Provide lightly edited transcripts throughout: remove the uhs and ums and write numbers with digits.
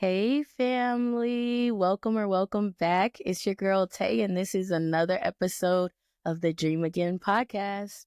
Hey family, welcome back. It's your girl Tay, and this is another episode of the Dream Again podcast.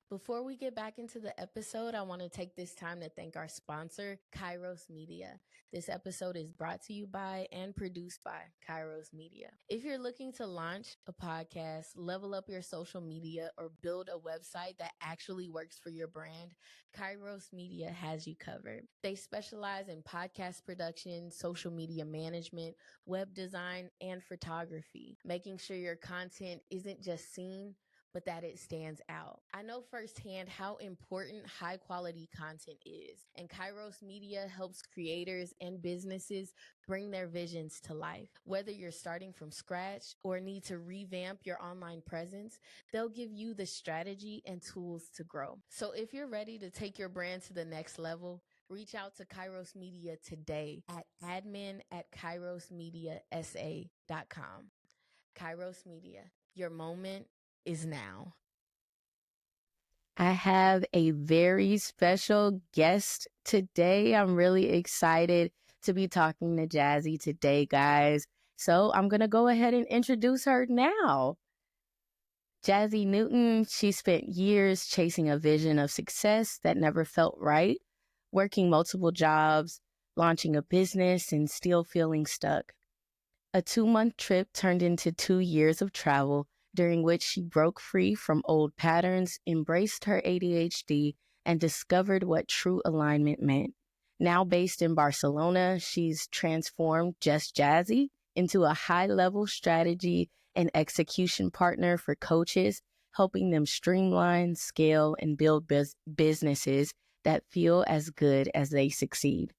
Before we get back into the episode, I want to take this time to thank our sponsor, Kairos Media. This episode is brought to you by and produced by Kairos Media. If you're looking to launch a podcast, level up your social media, or build a website that actually works for your brand, Kairos Media has you covered. They specialize in podcast production, social media management, web design, and photography, making sure your content isn't just seen, but that it stands out. I know firsthand how important high quality content is, and Kairos Media helps creators and businesses bring their visions to life. Whether you're starting from scratch or need to revamp your online presence, they'll give you the strategy and tools to grow. So if you're ready to take your brand to the next level, reach out to Kairos Media today at admin@kairosmediasa.com. Kairos Media, your moment is now. I have a very special guest today. I'm really excited to be talking to Jazzie today, guys. So I'm going to go ahead and introduce her now. Jazzie Newton, she spent years chasing a vision of success that never felt right, working multiple jobs, launching a business, and still feeling stuck. A 2-month trip turned into 2 years of travel, during which she broke free from old patterns, embraced her ADHD, and discovered what true alignment meant. Now based in Barcelona, she's transformed Just Jazzie into a high-level strategy and execution partner for coaches, helping them streamline, scale, and build businesses that feel as good as they succeed.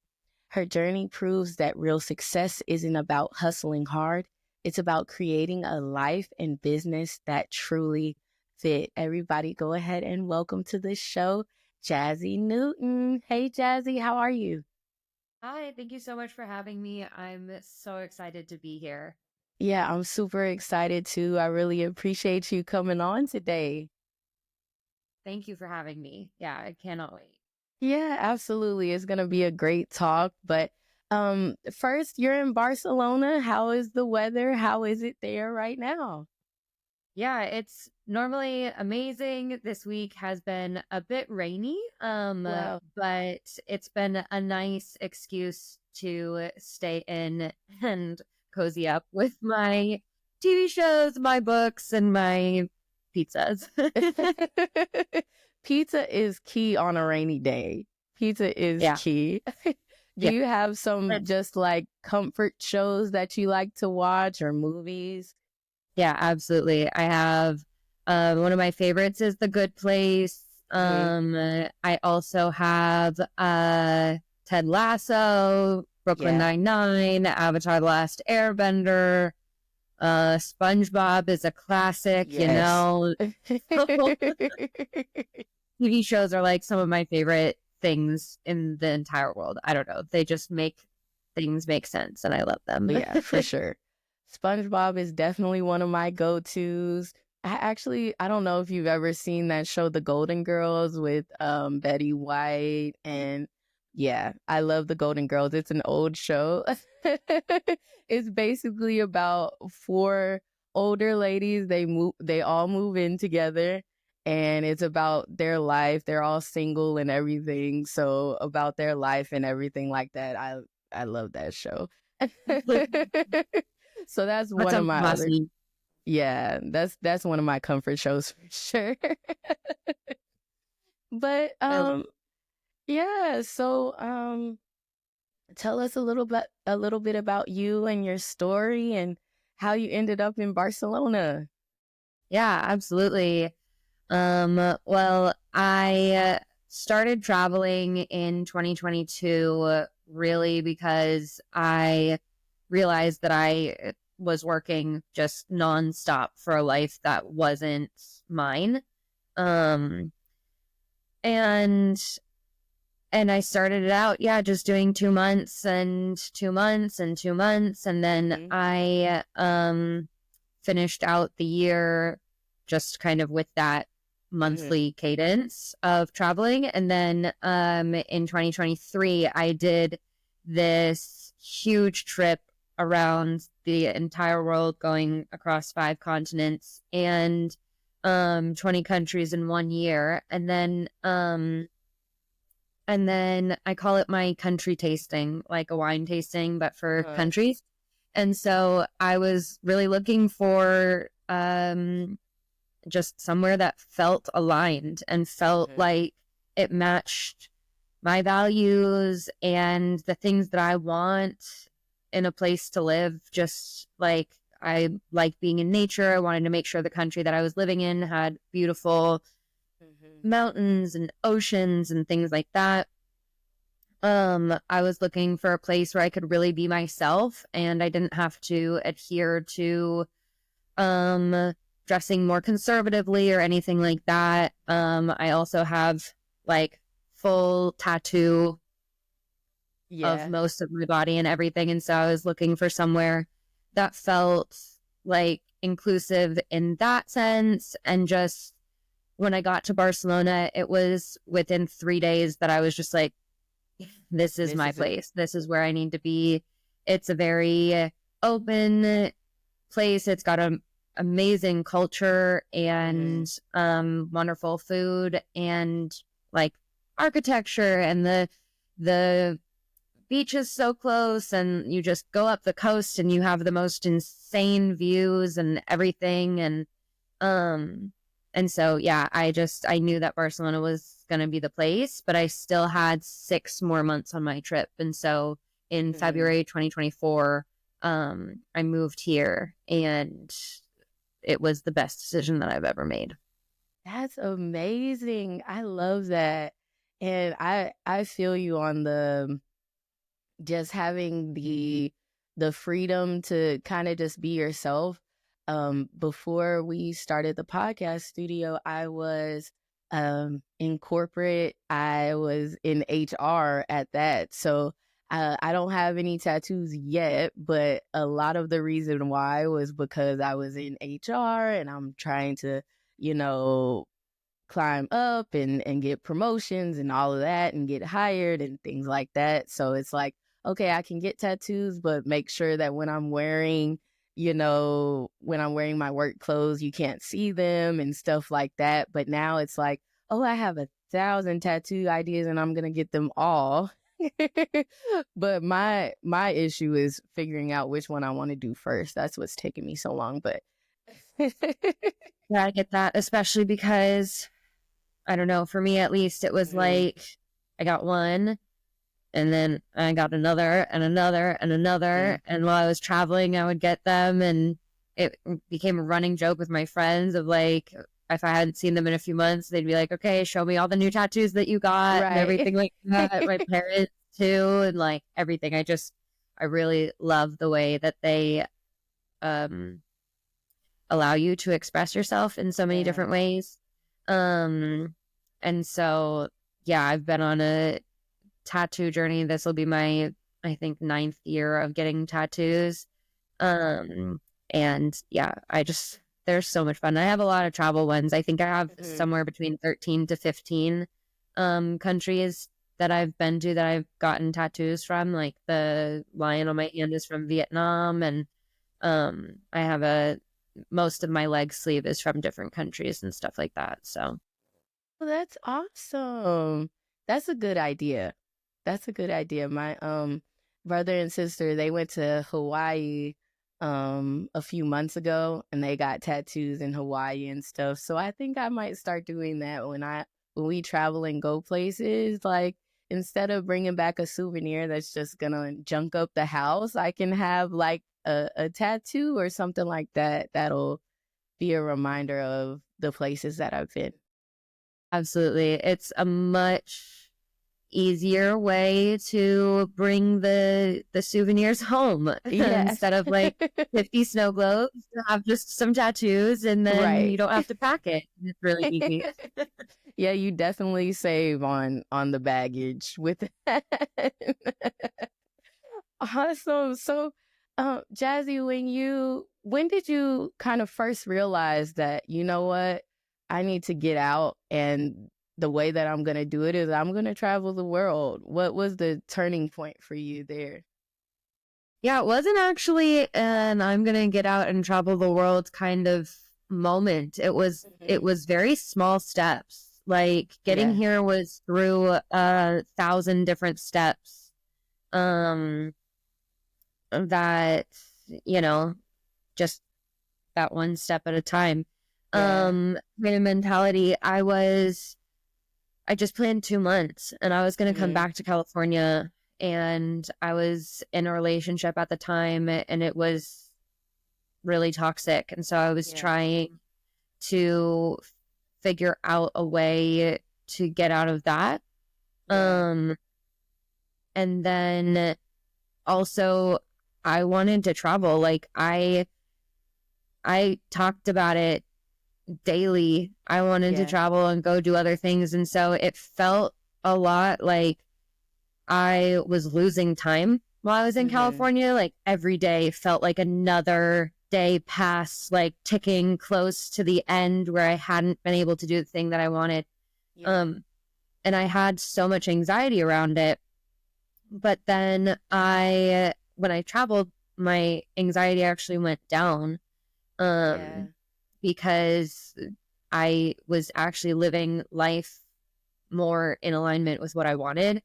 Her journey proves that real success isn't about hustling hard. It's about creating a life and business that truly fit. Everybody go ahead and welcome to the show, Jazzie Newton. Hey, Jazzie, how are you? Hi, thank you so much for having me. I'm so excited to be here. Yeah, I'm super excited too. I really appreciate you coming on today. Thank you for having me. Yeah, I cannot wait. Yeah, absolutely. It's going to be a great talk. But first, you're in Barcelona. How is the weather? How is it there right now? Yeah, it's normally amazing. This week has been a bit rainy, Wow. but it's been a nice excuse to stay in and cozy up with my TV shows, my books, and my pizzas. Pizza is key on a rainy day. Pizza is Yeah. key. Do Yeah. you have some just like comfort shows that you like to watch or movies? Yeah, absolutely. I have one of my favorites is The Good Place. I also have Ted Lasso, Brooklyn Nine-Nine, Avatar: The Last Airbender. SpongeBob is a classic, you know. TV shows are like some of my favorite things in the entire world. I don't know. They just make things make sense and I love them. Yeah, for sure. SpongeBob is definitely one of my go-tos. I don't know if you've ever seen that show, The Golden Girls, with Betty White. And yeah, I love The Golden Girls. It's an old show. It's basically about 4 older ladies. They all move in together, and it's about their life. They're all single and everything. So about their life and everything like that. I love that show. So that's one of my other, yeah, that's one of my comfort shows for sure. But yeah, so tell us a little bit about you and your story and how you ended up in Barcelona. Yeah, absolutely. Well, I started traveling in 2022 really because I realized that I was working just nonstop for a life that wasn't mine. And And I started it out, just doing 2 months and 2 months and 2 months. And then I finished out the year just kind of with that monthly cadence of traveling. And then in 2023, I did this huge trip around the entire world, going across 5 continents and 20 countries in 1 year. And then I call it my country tasting, like a wine tasting, but for countries. And so I was really looking for just somewhere that felt aligned and felt like it matched my values and the things that I want in a place to live. Just like, I like being in nature. I wanted to make sure the country that I was living in had beautiful mountains and oceans and things like that. I was looking for a place where I could really be myself and I didn't have to adhere to dressing more conservatively or anything like that. I also have like full tattoo of most of my body and everything. And so I was looking for somewhere that felt like inclusive in that sense. And just when I got to Barcelona, it was within 3 days that I was just like, this is my place. This is where I need to be. It's a very open place. It's got an amazing culture and wonderful food and like architecture, and the beach is so close, and you just go up the coast and you have the most insane views and everything. And so, I knew that Barcelona was going to be the place, but I still had 6 more months on my trip. And so in February 2024, I moved here, and it was the best decision that I've ever made. That's amazing. I love that. And I feel you on the just having the freedom to kind of just be yourself. Before we started the podcast studio, I was in corporate. I was in HR at that. So I don't have any tattoos yet, but a lot of the reason why was because I was in HR and I'm trying to, climb up and get promotions and all of that and get hired and things like that. So it's like, okay, I can get tattoos, but make sure that when I'm wearing my work clothes, you can't see them and stuff like that. But now it's like, oh, I have 1,000 tattoo ideas and I'm going to get them all. But my issue is figuring out which one I want to do first. That's what's taking me so long. But I get that, especially because, I don't know, for me at least, it was like I got one and then I got another and another and another. And while I was traveling, I would get them, and it became a running joke with my friends of like, if I hadn't seen them in a few months, they'd be like, okay, show me all the new tattoos that you got and everything like that. My parents too, and like everything. I really love the way that they allow you to express yourself in so many different ways. And so, I've been on a tattoo journey. This will be my, I think, 9th year of getting tattoos. And they're so much fun. I have a lot of travel ones. I think I have somewhere between 13 to 15 countries that I've been to that I've gotten tattoos from. Like the lion on my hand is from Vietnam, and I have most of my leg sleeve is from different countries and stuff like that. So, well, that's awesome. That's a good idea. My brother and sister, they went to Hawaii a few months ago, and they got tattoos in Hawaii and stuff. So I think I might start doing that when we travel and go places. Like, instead of bringing back a souvenir that's just gonna junk up the house, I can have like a tattoo or something like that. That'll be a reminder of the places that I've been. Absolutely. It's a much easier way to bring the souvenirs home instead of like 50 snow globes. Have just some tattoos, and then you don't have to pack it. It's really easy. Yeah, you definitely save on the baggage with that. Awesome. So, Jazzie, when did you kind of first realize that, you know what, I need to get out, and the way that I'm going to do it is I'm going to travel the world? What was the turning point for you there? Yeah, it wasn't actually an I'm going to get out and travel the world kind of moment. It was very small steps. Like getting here was through 1,000 different steps. That, you know, just that one step at a time. My mentality, I just planned 2 months, and I was going to come back to California, and I was in a relationship at the time, and it was really toxic. And so I was trying to figure out a way to get out of that. And then also I wanted to travel. Like I talked about it daily. I wanted to travel and go do other things. And so it felt a lot like I was losing time while I was in California. Like every day felt like another day passed, like ticking close to the end where I hadn't been able to do the thing that I wanted. And I had so much anxiety around it. But then when I traveled, my anxiety actually went down. Because I was actually living life more in alignment with what I wanted.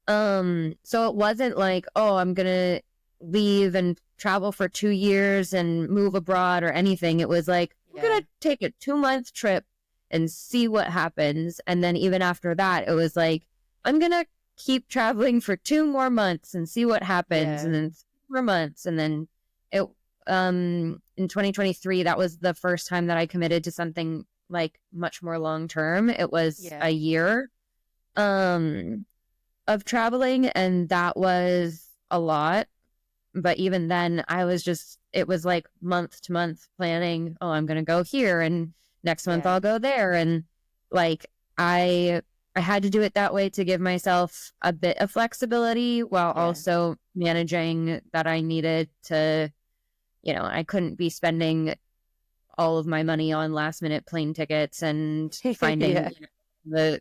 So it wasn't like, oh, I'm going to leave and travel for 2 years and move abroad or anything. It was like, I'm going to take a 2-month trip and see what happens. And then even after that, it was like, I'm going to keep traveling for 2 more months and see what happens. And then 4 months. And then in 2023, that was the first time that I committed to something like much more long term. It was a year of traveling, and that was a lot. But even then, it was like month to month planning. Oh, I'm going to go here, and next month I'll go there. And like, I had to do it that way to give myself a bit of flexibility while also managing that I needed to, I couldn't be spending all of my money on last minute plane tickets and finding the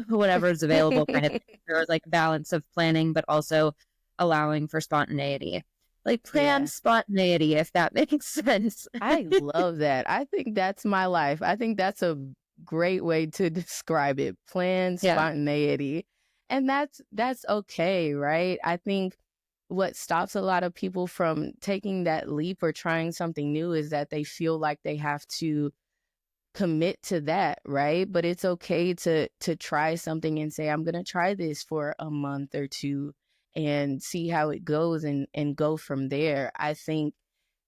whatever's available kind of thing. There was like a balance of planning, but also allowing for spontaneity. Like plan spontaneity, if that makes sense. I love that. I think that's my life. I think that's a great way to describe it. Plan spontaneity. And that's okay, right? I think what stops a lot of people from taking that leap or trying something new is that they feel like they have to commit to that, right? But it's okay to try something and say, I'm going to try this for a month or two and see how it goes and go from there. I think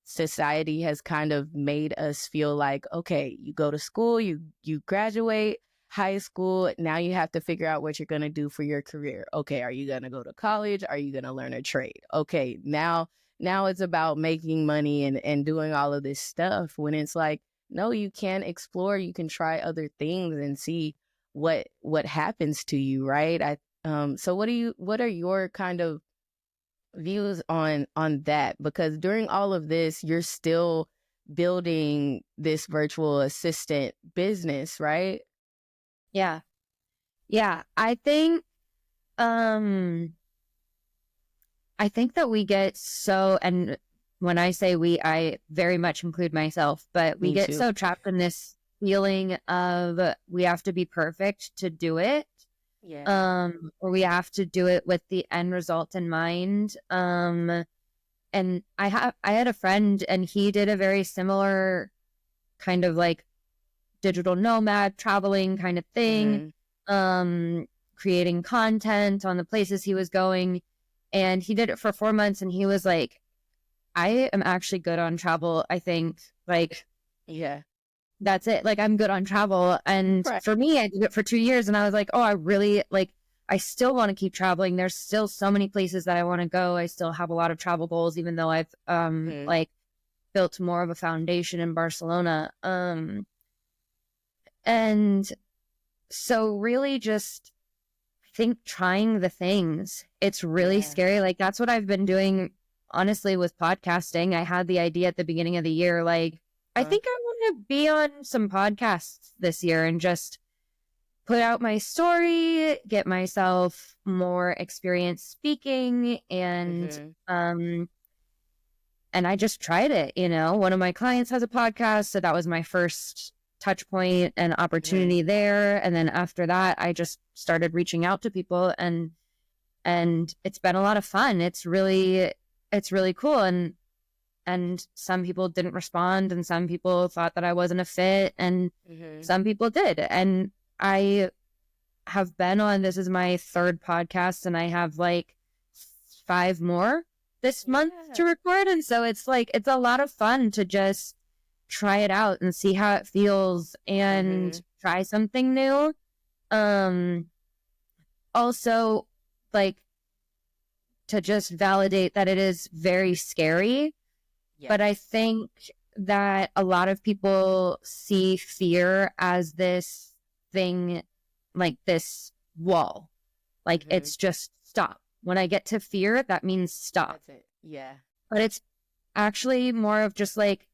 society has kind of made us feel like, okay, you go to school, you graduate high school, now you have to figure out what you're going to do for your career. Okay, are you going to go to college? Are you going to learn a trade? Okay, now it's about making money and doing all of this stuff, when it's like, no, you can explore, you can try other things and see what happens to you, right? So what are your kind of views on that? Because during all of this, you're still building this virtual assistant business, right? Yeah. I think that we get so, and when I say we, I very much include myself, but we get so trapped in this feeling of we have to be perfect to do it. Or we have to do it with the end result in mind. And I had a friend, and he did a very similar kind of like digital nomad traveling kind of thing, creating content on the places he was going. And he did it for 4 months, and he was like, I am actually good on travel. I think that's it. Like, I'm good on travel. And for me, I did it for 2 years, and I was like, oh, I really like, I still want to keep traveling. There's still so many places that I want to go. I still have a lot of travel goals, even though I've like built more of a foundation in Barcelona. And so really just, I think, trying the things. It's really scary. Like, that's what I've been doing, honestly, with podcasting. I had the idea at the beginning of the year, like, I think I want to be on some podcasts this year and just put out my story, get myself more experience speaking, and I just tried it. You know, one of my clients has a podcast, so that was my first touch point and opportunity there. And then after that, I just started reaching out to people, and it's been a lot of fun. It's really cool. And some people didn't respond, and some people thought that I wasn't a fit, and some people did. And I have been on, this is my 3rd podcast, and I have like 5 more this month to record. And so it's like, it's a lot of fun to just try it out and see how it feels and try something new. Also, like, to just validate that it is very scary. But I think that a lot of people see fear as this thing, like this wall. Like, it's just stop. When I get to fear, that means stop. That's it. Yeah. But it's actually more of just like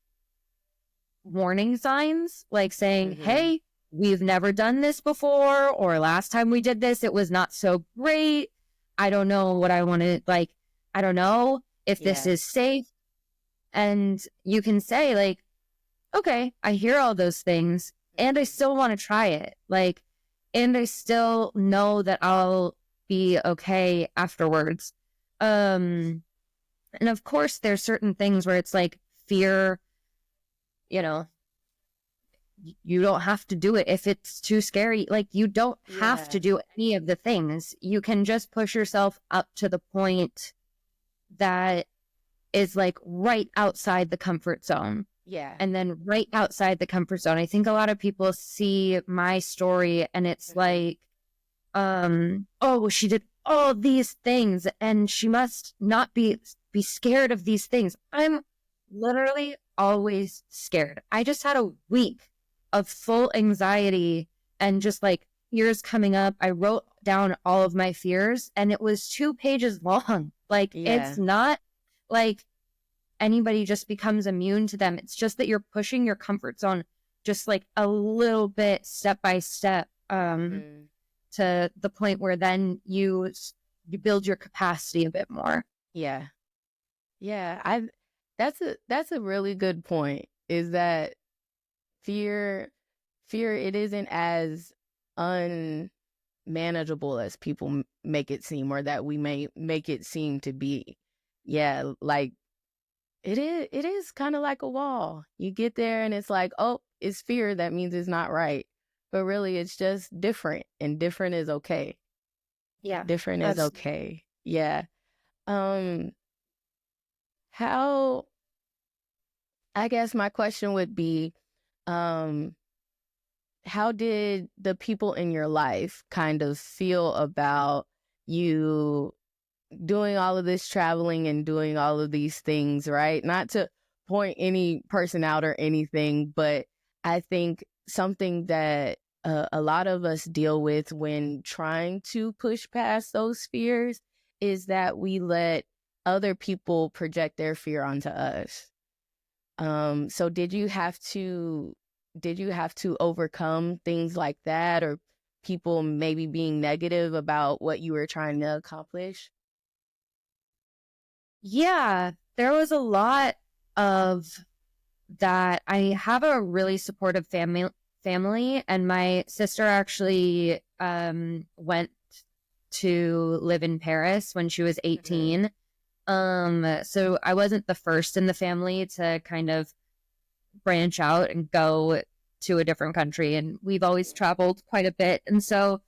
warning signs, like saying, hey, we've never done this before, or last time we did this, it was not so great. I don't know what I want to, like, I don't know if this is safe. And you can say, like, okay, I hear all those things, and I still want to try it. Like, and I still know that I'll be okay afterwards. And of course, there's certain things where it's like fear, you know, you don't have to do it if it's too scary. Like, you don't have to do any of the things. You can just push yourself up to the point that is like right outside the comfort zone. Yeah. And then right outside the comfort zone, I think a lot of people see my story and it's like, oh, she did all these things and she must not be scared of these things. I'm literally always scared. I just had a week of full anxiety and just like fears coming up. I wrote down all of my fears and it was 2 pages long. Like, it's not like anybody just becomes immune to them. It's just that you're pushing your comfort zone just like a little bit, step by step, to the point where then you build your capacity a bit more. Yeah. Yeah. That's a really good point, is that fear, it isn't as unmanageable as people make it seem, or that we may make it seem to be. Yeah. Like, it is kind of like a wall. You get there and it's like, oh, it's fear. That means it's not right. But really, it's just different, and different is okay. Yeah. Different is okay. Yeah. How, I guess my question would be, how did the people in your life kind of feel about you doing all of this traveling and doing all of these things, right? Not to point any person out or anything, but I think something that a lot of us deal with when trying to push past those fears is that we let other people project their fear onto us. So did you have to overcome things like that, or people maybe being negative about what you were trying to accomplish? Yeah, there was a lot of that. I have a really supportive family, and my sister actually went to live in Paris when she was 18. So I wasn't the first in the family to kind of branch out and go to a different country, and we've always traveled quite a bit, and so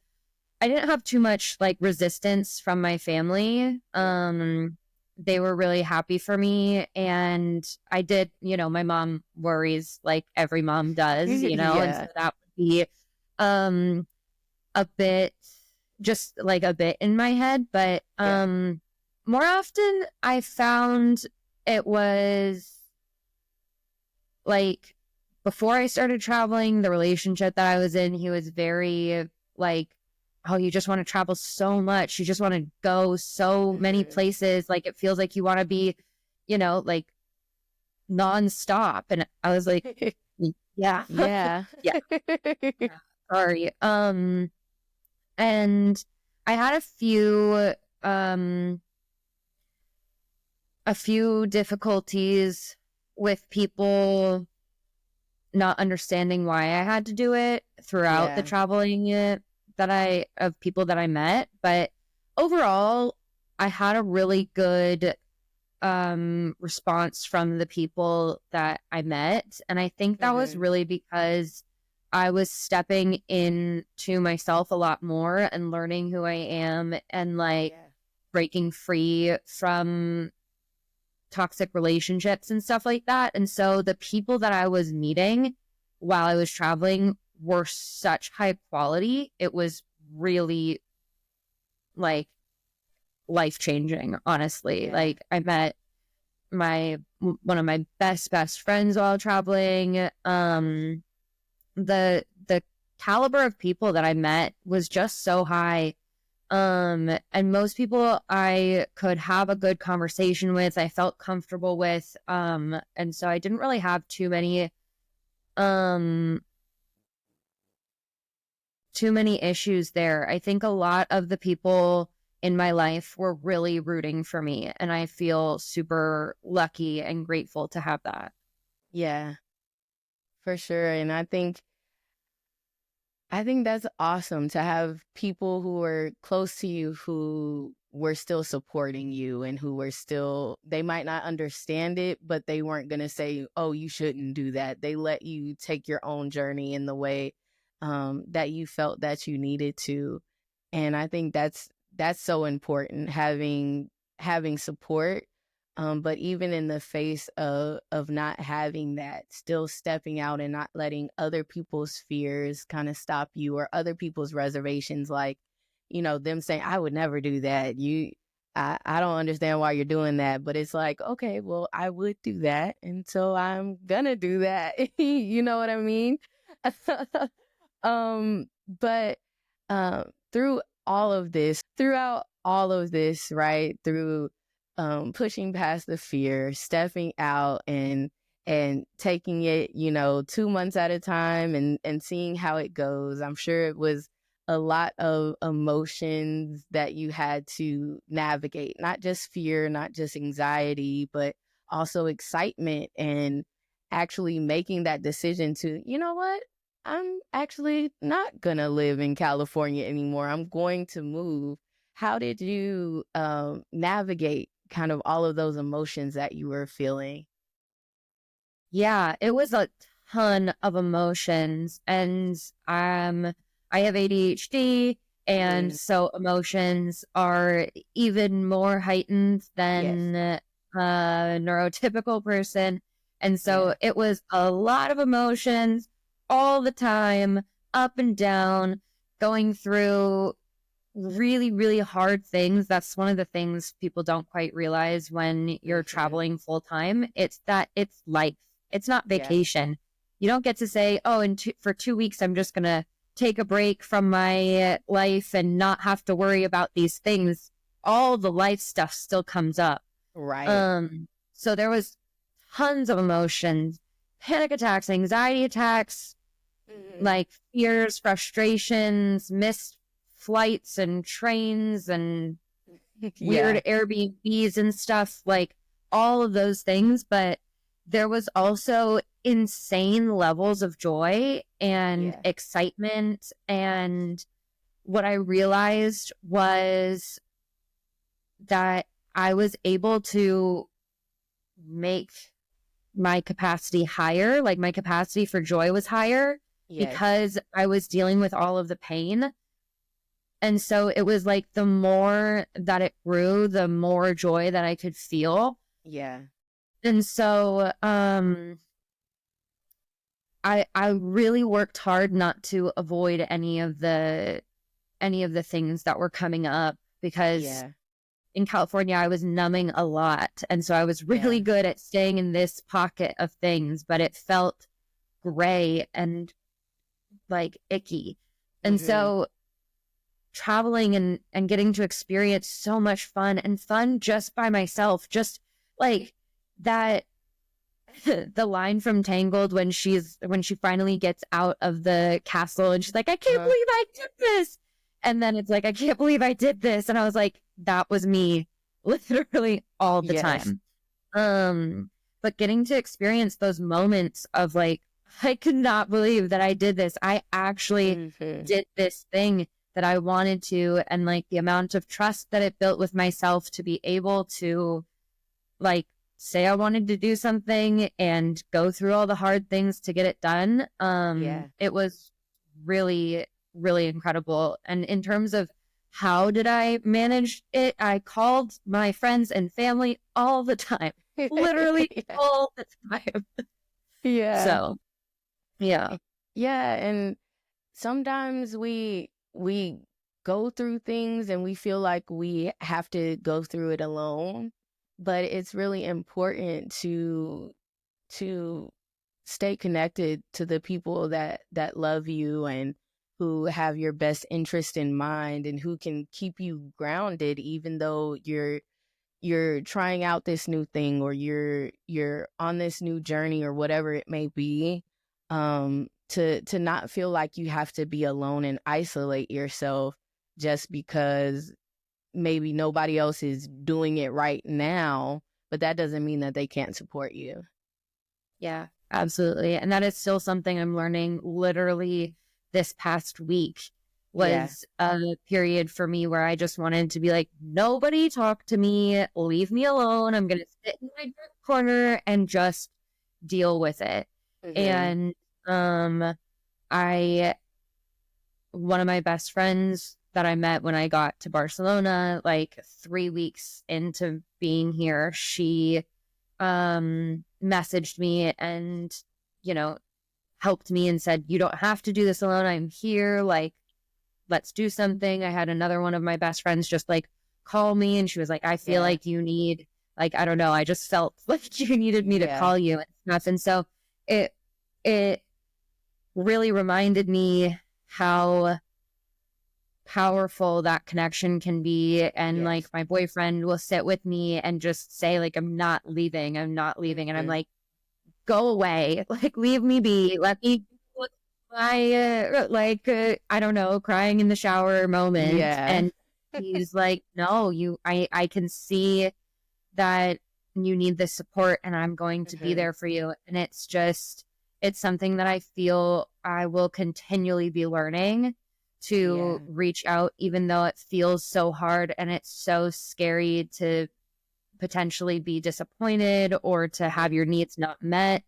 I didn't have too much like resistance from my family. They were really happy for me, and I did, my mom worries like every mom does, and so that would be a bit just like a bit in my head, but more often I found it was like before I started traveling, the relationship that I was in, he was very like, oh, you just want to travel so much. You just want to go so many places. Like, it feels like you want to be, you know, like nonstop. And I was like, yeah, Yeah. yeah, sorry. And I had a few difficulties with people not understanding why I had to do it throughout the traveling of people that I met. But overall, I had a really good response from the people that I met. And I think that was really because I was stepping into myself a lot more and learning who I am and like breaking free from toxic relationships and stuff like that. And so the people that I was meeting while I was traveling were such high quality. It was really like life-chinging, honestly. Like, I met one of my best friends while traveling. The caliber of people that I met was just so high. And most people I could have a good conversation with, I felt comfortable with. And so I didn't really have too many issues there. I think a lot of the people in my life were really rooting for me, and I feel super lucky and grateful to have that. Yeah, for sure. And I think that's awesome to have people who are close to you who were still supporting you and who were still, they might not understand it, but they weren't going to say, oh, you shouldn't do that. They let you take your own journey in the way that you felt that you needed to. And I think that's so important, having support. But even in the face of not having that, still stepping out and not letting other people's fears kind of stop you, or other people's reservations, like, you know, them saying, I would never do that. I don't understand why you're doing that. But it's like, okay, well, I would do that. And so I'm gonna do that. You know what I mean? But through throughout all of this, right? Through pushing past the fear, stepping out and taking it, you know, 2 months at a time and seeing how it goes. I'm sure it was a lot of emotions that you had to navigate, not just fear, not just anxiety, but also excitement, and actually making that decision to, you know what? I'm actually not gonna live in California anymore. I'm going to move. How did you navigate kind of all of those emotions that you were feeling? Yeah, it was a ton of emotions, and I have ADHD, and so emotions are even more heightened than a neurotypical person. And so it was a lot of emotions all the time, up and down, going through really, really hard things. That's one of the things people don't quite realize when you're traveling full time. It's that it's life. It's not vacation. You don't get to say, oh, for 2 weeks, I'm just going to take a break from my life and not have to worry about these things. All the life stuff still comes up. Right. So there was tons of emotions, panic attacks, anxiety attacks, like fears, frustrations, missed flights and trains and weird Airbnbs and stuff, like all of those things. But there was also insane levels of joy and excitement. And what I realized was that I was able to make my capacity higher. Like, my capacity for joy was higher because I was dealing with all of the pain. And so it was like the more that it grew, the more joy that I could feel. Yeah. And so I really worked hard not to avoid any of the any of the things that were coming up, because in California, I was numbing a lot. And so I was really good at staying in this pocket of things, but it felt gray and like icky. And so traveling and getting to experience so much fun just by myself, just like that, the line from Tangled when she finally gets out of the castle and she's like, I can't believe I did this. And then it's like, I can't believe I did this. And I was like, that was me literally all the time. But getting to experience those moments of like, I could not believe that I did this. I actually did this thing that I wanted to. And like the amount of trust that it built with myself to be able to like say I wanted to do something and go through all the hard things to get it done. It was really, really incredible. And in terms of how did I manage it, I called my friends and family all the time, literally all the time. So, yeah. And sometimes we go through things and we feel like we have to go through it alone, but it's really important to stay connected to the people that love you and who have your best interest in mind and who can keep you grounded even though you're trying out this new thing or you're on this new journey or whatever it may be. To not feel like you have to be alone and isolate yourself just because maybe nobody else is doing it right now, but that doesn't mean that they can't support you. Yeah, absolutely. And that is still something I'm learning. Literally this past week was a period for me where I just wanted to be like, nobody talk to me, leave me alone. I'm going to sit in my corner and just deal with it. And one of my best friends that I met when I got to Barcelona, like 3 weeks into being here, she messaged me and, you know, helped me and said, you don't have to do this alone. I'm here. Like, let's do something. I had another one of my best friends just like call me and she was like, I feel like you need, like, I don't know. I just felt like you needed me to call you and stuff. And so it really reminded me how powerful that connection can be. And like my boyfriend will sit with me and just say like, I'm not leaving. And I'm like, go away, like leave me be, let me I don't know, crying in the shower moment. And he's like, no, I can see that you need this support and I'm going to be there for you. And it's something that I feel I will continually be learning to reach out, even though it feels so hard and it's so scary to potentially be disappointed or to have your needs not met.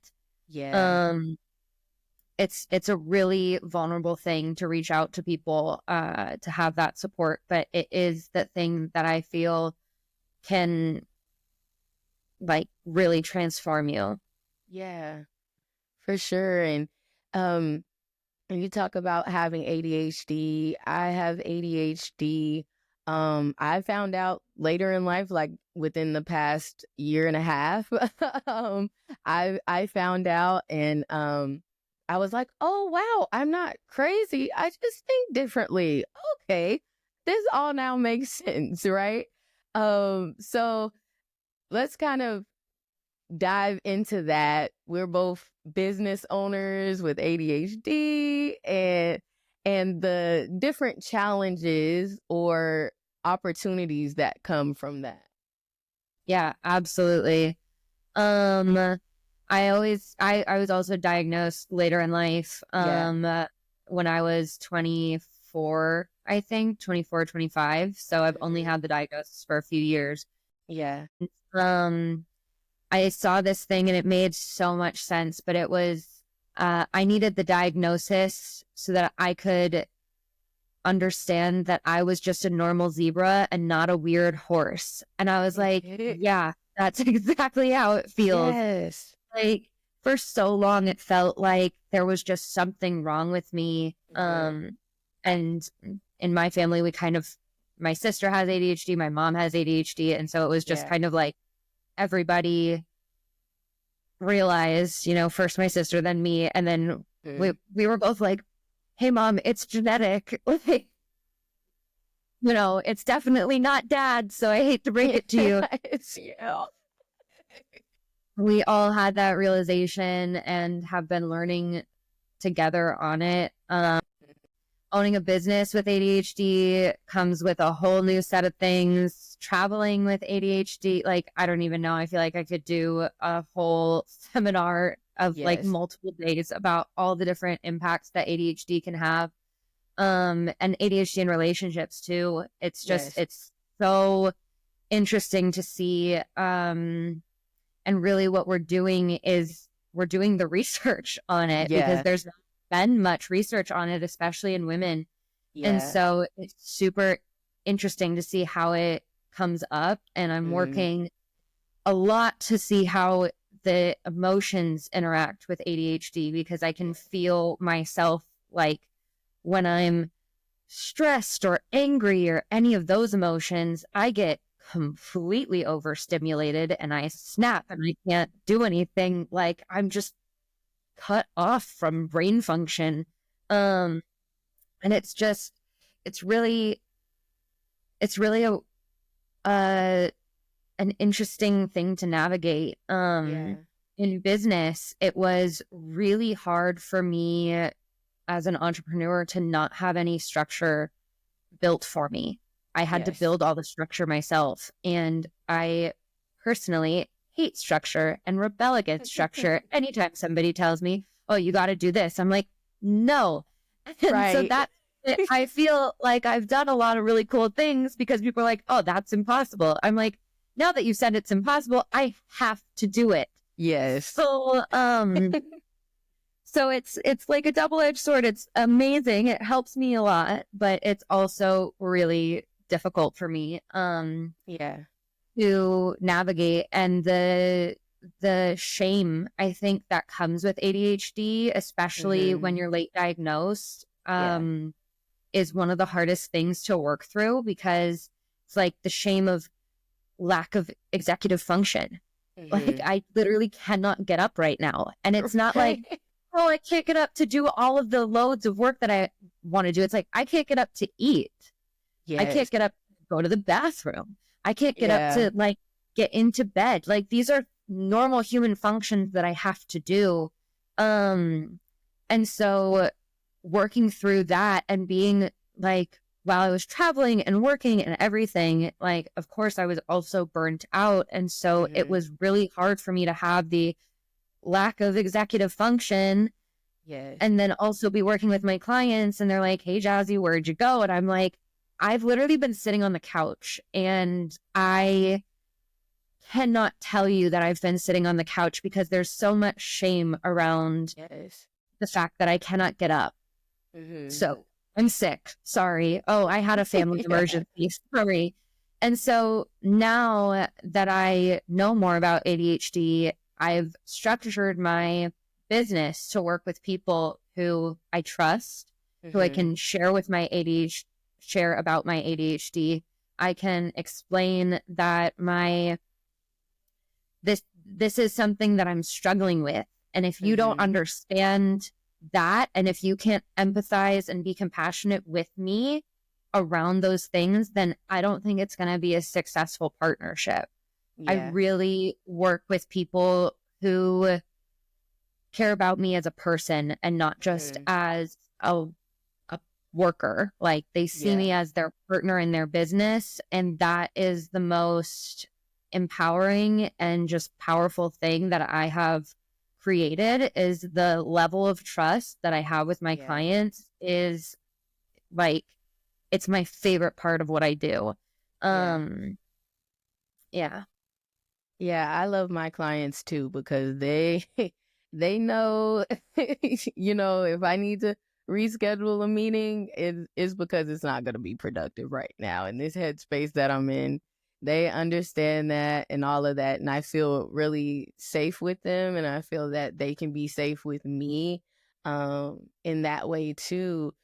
It's a really vulnerable thing to reach out to people, to have that support, but it is the thing that I feel can like really transform you. Yeah, for sure. And you talk about having ADHD. I have ADHD. I found out later in life, like within the past year and a half, I found out and I was like, oh, wow, I'm not crazy. I just think differently. Okay, this all now makes sense, right? So let's kind of dive into that. We're both business owners with ADHD and the different challenges or opportunities that come from that. Yeah, absolutely. I was also diagnosed later in life, when I was 24, I think 24, 25. So I've only had the diagnosis for a few years. I saw this thing and it made so much sense, but it was, I needed the diagnosis so that I could understand that I was just a normal zebra and not a weird horse. And I was like, yeah, that's exactly how it feels. Like for so long, it felt like there was just something wrong with me. And in my family, my sister has ADHD, my mom has ADHD. And so it was just kind of like everybody realized, first my sister, then me. And then we were both like, hey, Mom, it's genetic. Like, it's definitely not Dad. So I hate to break it to you. It's you. We all had that realization and have been learning together on it. Owning a business with ADHD comes with a whole new set of things. Traveling with ADHD, like, I don't even know. I feel like I could do a whole seminar of like multiple days about all the different impacts that ADHD can have. And ADHD in relationships too. It's just, it's so interesting to see. And really what we're doing is we're doing the research on it because there's not been much research on it, especially in women. And so it's super interesting to see how it comes up. And I'm working a lot to see how the emotions interact with ADHD, because I can feel myself, like when I'm stressed or angry or any of those emotions, I get completely overstimulated and I snap and I can't do anything. Like I'm just cut off from brain function. And it's really an interesting thing to navigate. In business, it was really hard for me as an entrepreneur to not have any structure built for me. I had to build all the structure myself. And I personally hate structure and rebel against structure. Anytime somebody tells me, oh, you got to do this, I'm like, no. And so I feel like I've done a lot of really cool things because people are like, oh, that's impossible. I'm like, now that you said it's impossible, I have to do it. Yes. So, so it's like a double-edged sword. It's amazing. It helps me a lot, but it's also really difficult for me. To navigate, and the shame I think that comes with ADHD, especially when you're late diagnosed, is one of the hardest things to work through, because it's like the shame of lack of executive function. Like I literally cannot get up right now, and it's not like, oh, I can't get up to do all of the loads of work that I want to do. It's like I can't get up to eat. I can't get up to go to the bathroom. I can't get up to like get into bed. Like these are normal human functions that I have to do. And so working through that and being like, while I was traveling and working and everything, like, of course I was also burnt out. And so it was really hard for me to have the lack of executive function. And then also be working with my clients and they're like, hey, Jazzie, where'd you go? And I'm like, I've literally been sitting on the couch, and I cannot tell you that I've been sitting on the couch because there's so much shame around the fact that I cannot get up. So I'm sick. Sorry. Oh, I had a family emergency. Sorry. And so now that I know more about ADHD, I've structured my business to work with people who I trust, who I can share with my ADHD, share about my ADHD. I can explain that this is something that I'm struggling with. And if you don't understand that, and if you can't empathize and be compassionate with me around those things, then I don't think it's going to be a successful partnership. I really work with people who care about me as a person and not just as a worker. Like they see me as their partner in their business, and that is the most empowering and just powerful thing that I have created. Is the level of trust that I have with my clients is like, it's my favorite part of what I do. I love my clients too, because they know, if I need to reschedule a meeting, it's because it's not going to be productive right now in this headspace that I'm in. They understand that and all of that, and I feel really safe with them, and I feel that they can be safe with me in that way too.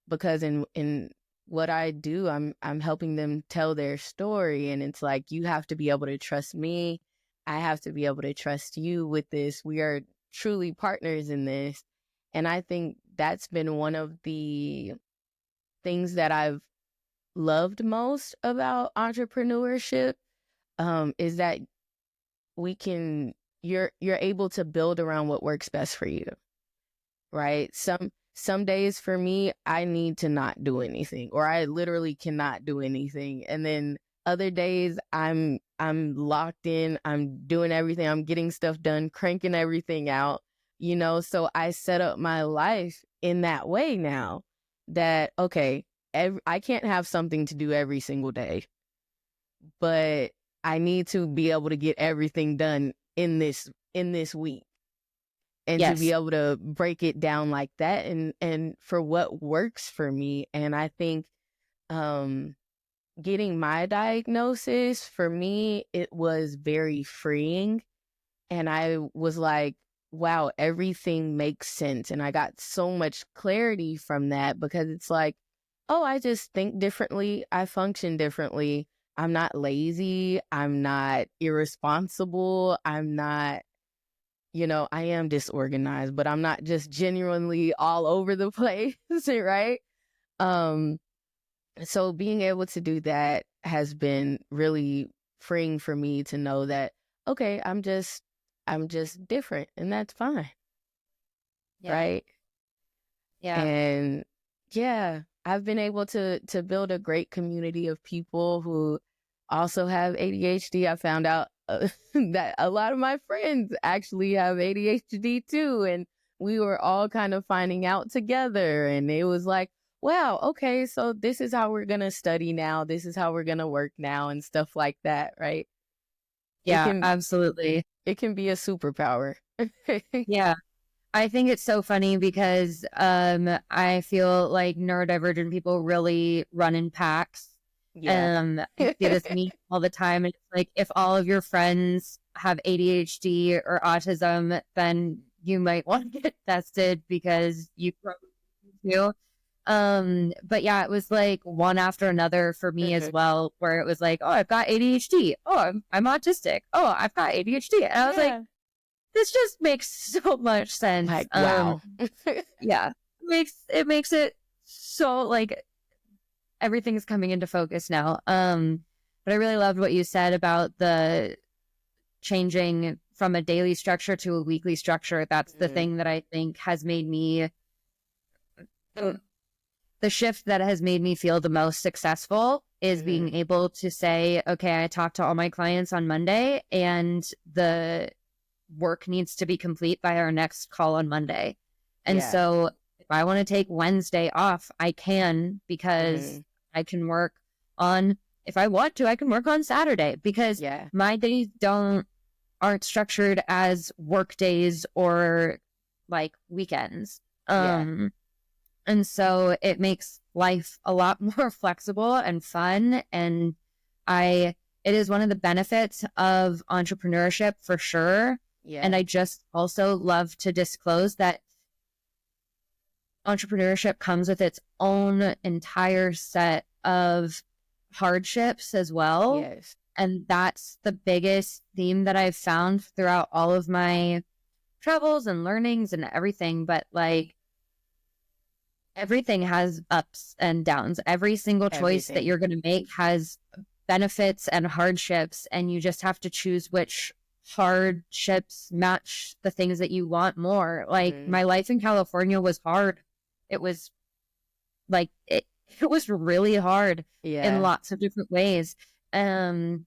because in what I do, I'm helping them tell their story, and it's like, you have to be able to trust me. I have to be able to trust you with this. We are truly partners in this. And I think that's been one of the things that I've loved most about entrepreneurship, is that you're able to build around what works best for you, right? Some days for me, I need to not do anything, or I literally cannot do anything. And then other days I'm locked in, I'm doing everything, I'm getting stuff done, cranking everything out, so I set up my life in that way now, that, okay, I can't have something to do every single day, but I need to be able to get everything done in this week, and to be able to break it down like that, and for what works for me. And I think getting my diagnosis, for me, it was very freeing, and I was like, wow, everything makes sense. And I got so much clarity from that, because it's like, oh, I just think differently, I function differently. I'm not lazy, I'm not irresponsible, I'm not, I am disorganized, but I'm not just genuinely all over the place, right? So being able to do that has been really freeing for me, to know that, okay, I'm just different, and that's fine. Right? Yeah. And yeah, I've been able to build a great community of people who also have ADHD. I found out that a lot of my friends actually have ADHD too, and we were all kind of finding out together, and it was like, wow, okay, so this is how we're gonna study now, this is how we're gonna work now, and stuff like that, right? Yeah, absolutely. It can be a superpower. Yeah. I think it's so funny because I feel like neurodivergent people really run in packs. I see this meme all the time. And it's like, if all of your friends have ADHD or autism, then you might want to get tested, because you probably do. But yeah, it was like one after another for me as well, where it was like, oh, I've got ADHD. Oh, I'm autistic. Oh, I've got ADHD. And I was like, this just makes so much sense. Like, wow. Yeah. It makes it so, like, everything's coming into focus now. But I really loved what you said about the changing from a daily structure to a weekly structure. That's the thing that I think has made me, the shift that has made me feel the most successful is being able to say, okay, I talked to all my clients on Monday, and the work needs to be complete by our next call on Monday. And so if I want to take Wednesday off, I can, because I can work on, if I want to, I can work on Saturday, because my days aren't structured as work days or like weekends. And so it makes life a lot more flexible and fun. And it is one of the benefits of entrepreneurship for sure. And I just also love to disclose that entrepreneurship comes with its own entire set of hardships as well. And that's the biggest theme that I've found throughout all of my travels and learnings and everything. But like, everything has ups and downs. Every single choice that you're going to make has benefits and hardships, and you just have to choose which hardships match the things that you want more. Like, my life in California was hard. It was like, it was really hard in lots of different ways. And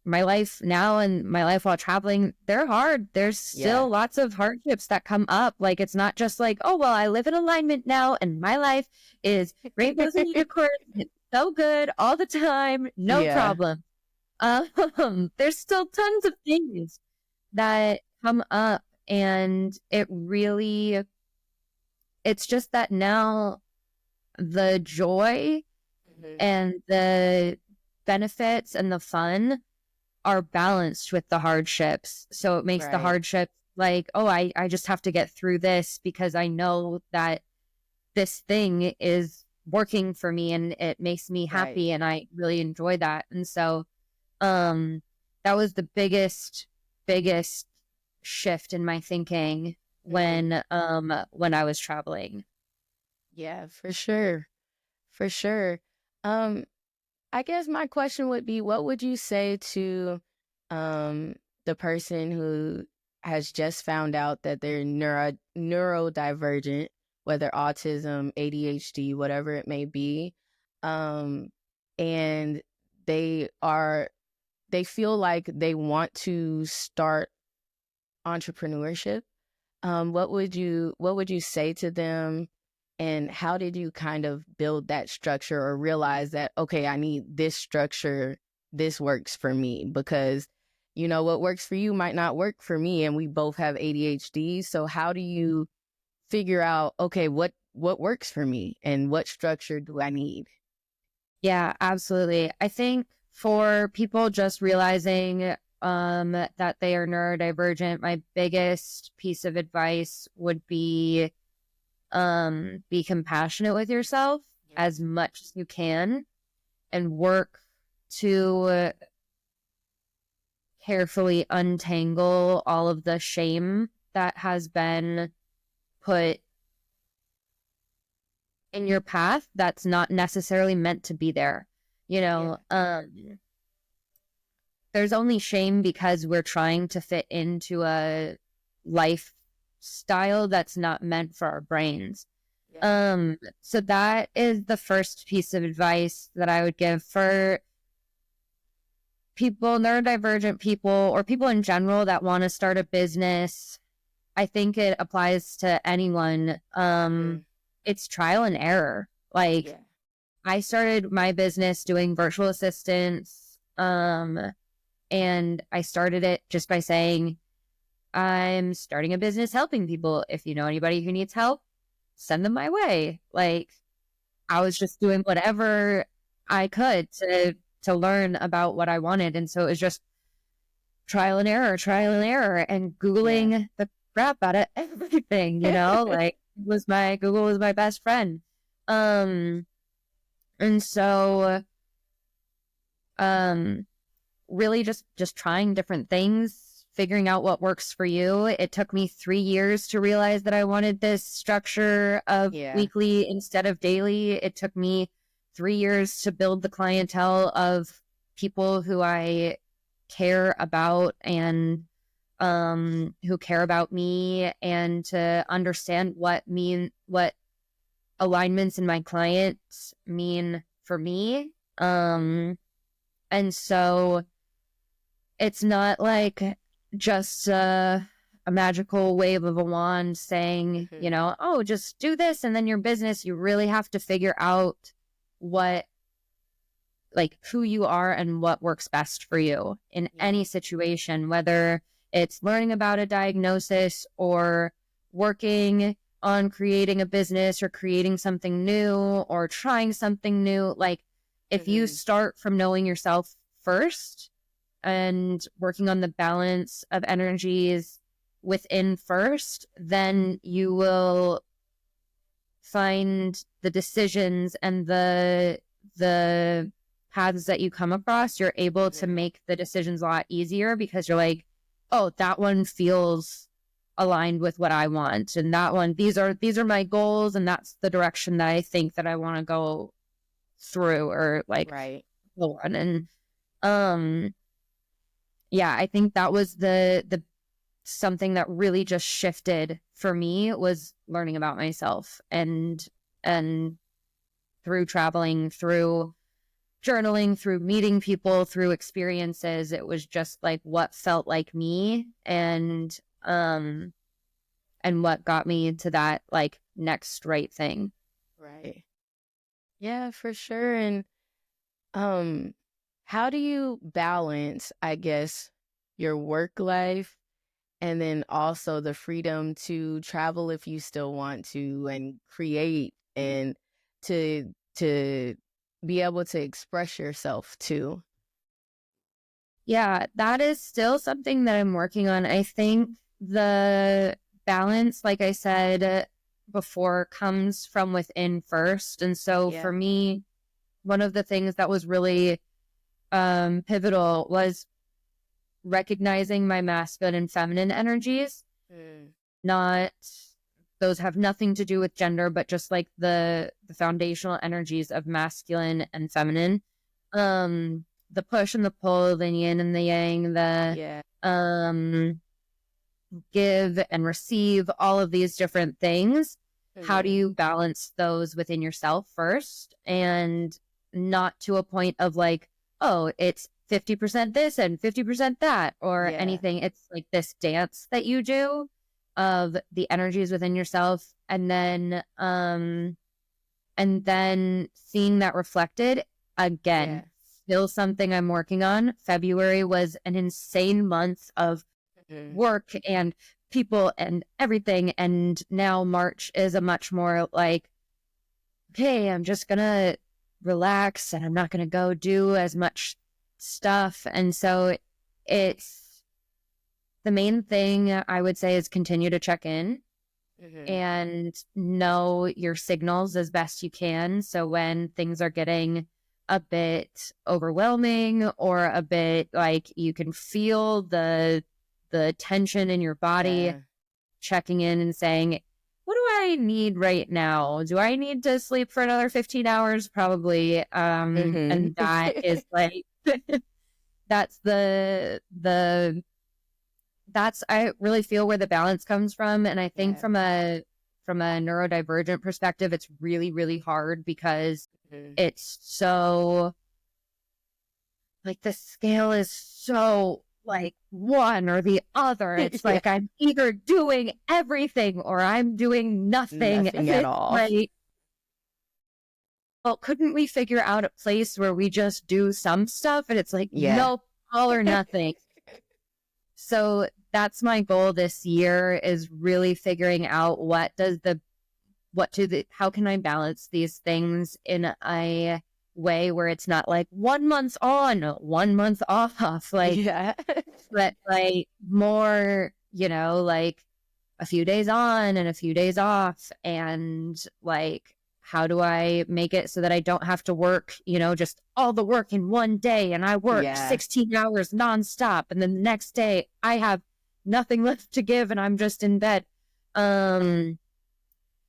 my life now and my life while traveling, they're hard. There's still lots of hardships that come up. Like, it's not just like, oh, well, I live in alignment now and my life is rainbows and unicorns. It's so good all the time. No problem. There's still tons of things that come up, and it's just that now the joy and the benefits and the fun are balanced with the hardships. So it makes the hardships like, oh, I just have to get through this, because I know that this thing is working for me and it makes me happy, Right. and I really enjoy that. And so that was the biggest shift in my thinking when I was traveling. Yeah, for sure. For sure. Um, I guess my question would be, what would you say to um the person who has just found out that they're neurodivergent, whether autism, ADHD, whatever it may be, um, and they are they feel like they want to start entrepreneurship? What would you say to them, and how did you kind of build that structure or realize that, okay, I need this structure, this works for me? Because what works for you might not work for me, and we both have ADHD. So how do you figure out, okay, what works for me and what structure do I need? Yeah, absolutely. I think for people just realizing that they are neurodivergent, my biggest piece of advice would be compassionate with yourself as much as you can, and work to carefully untangle all of the shame that has been put in your path that's not necessarily meant to be there. There's only shame because we're trying to fit into a lifestyle that's not meant for our brains. So that is the first piece of advice that I would give for people, neurodivergent people, or people in general that want to start a business. I think it applies to anyone. It's trial and error. I started my business doing virtual assistants, and I started it just by saying, I'm starting a business helping people. If you know anybody who needs help, send them my way. I was just doing whatever I could to learn about what I wanted. And so it was just trial and error, and Googling the crap out of everything, Google was my best friend. And so, really just trying different things, figuring out what works for you. It took me 3 years to realize that I wanted this structure of weekly instead of daily. It took me 3 years to build the clientele of people who I care about and who care about me, and to understand what alignments in my clients mean for me. And so it's not like just a magical wave of a wand saying, oh, just do this and then your business. You really have to figure out who you are and what works best for you in any situation, whether it's learning about a diagnosis or working on creating a business or creating something new or trying something new. If you start from knowing yourself first and working on the balance of energies within first, then you will find the decisions and the paths that you come across, you're able to make the decisions a lot easier, because you're like, oh, that one feels aligned with what I want, and that one, these are my goals, and that's the direction that I think that I want to go through, or go on. And yeah, I think that was the something that really just shifted for me, was learning about myself, and through traveling, through journaling, through meeting people, through experiences. It was just what felt like me, and what got me into that next right thing. Right. Yeah, for sure. And how do you balance, I guess, your work life and then also the freedom to travel if you still want to, and create, and to be able to express yourself too? Yeah, that is still something that I'm working on. I think the balance, like I said, before comes from within first. And so for me, one of the things that was really pivotal was recognizing my masculine and feminine energies. Not, those have nothing to do with gender, but just like the foundational energies of masculine and feminine. The push and the pull, the yin and the yang, the give and receive, all of these different things. How do you balance those within yourself first, and not to a point of like, oh, it's 50% this and 50% that or anything. It's like this dance that you do of the energies within yourself, and then seeing that reflected again. Still something I'm working on. February was an insane month of work and people and everything, and now March is a much more like, okay, I'm just gonna relax and I'm not gonna go do as much stuff. And so it's, the main thing I would say is continue to check in and know your signals as best you can. So when things are getting a bit overwhelming or a bit like you can feel the tension in your body, checking in and saying, what do I need right now? Do I need to sleep for another 15 hours? Probably. And that is like, that's I really feel where the balance comes from. And I think from a neurodivergent perspective, it's really, really hard because it's so like the scale is so like one or the other. It's like I'm either doing everything or I'm doing nothing at all. Like, well, couldn't we figure out a place where we just do some stuff? And it's like, nope, all or nothing. So that's my goal this year, is really figuring out how can I balance these things in a way where it's not like 1 month on, 1 month off, like, but like more, like a few days on and a few days off. And like, how do I make it so that I don't have to work, just all the work in one day, and I work 16 hours nonstop, and then the next day I have nothing left to give and I'm just in bed.